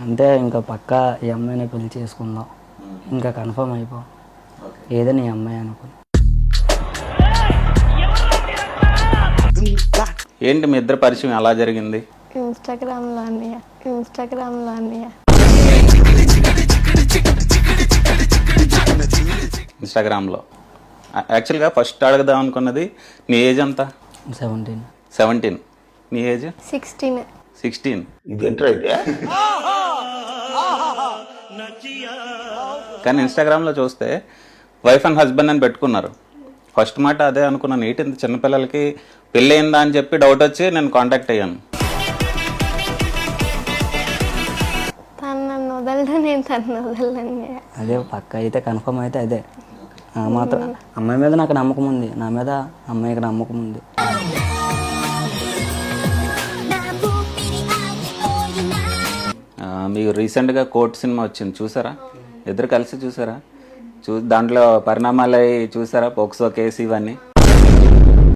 అంటే ఇంకా పక్కా ఈ అమ్మాయిని పెళ్లి చేసుకుందాం, ఇంకా కన్ఫర్మ్ అయిపో, ఏదని ఈ అమ్మాయి అనుకుని. ఏంటి మీ ఇద్దరు పరిచయం ఎలా జరిగింది? ఇన్స్టాగ్రామ్లో అన్నయ్య. ఇన్స్టాగ్రామ్లో. యాక్చువల్గా ఫస్ట్ అడగదాం అనుకున్నది నీ ఏజ్ ఎంత? 17. 17. నీ ఏజ్? 16. 16. కానీ ఇన్స్టాగ్రామ్లో చూస్తే వైఫ్ అండ్ హస్బెండ్ అని పెట్టుకున్నారు. ఫస్ట్ మాట అదే అనుకున్నాను, ఏంటి ఇంత చిన్నపిల్లలకి పెళ్ళి అయిందా అని చెప్పి డౌట్ వచ్చి నేను కాంటాక్ట్ అయ్యాను. తను నన్ను వదలడు, నేను తను వదలని. అదే పక్కా అయితే కన్ఫర్మ్ అయితే అదే. మాత్రం అమ్మాయి మీద నాకు నమ్మకం ఉంది, నా మీద అమ్మాయికి నమ్మకం ఉంది. మీకు రీసెంట్గా కోర్ట్ సినిమా వచ్చింది, చూసారా? ఇద్దరు కలిసి చూసారా? దాంట్లో పరిణామాలు చూసారా? పోక్సో కేసు ఇవన్నీ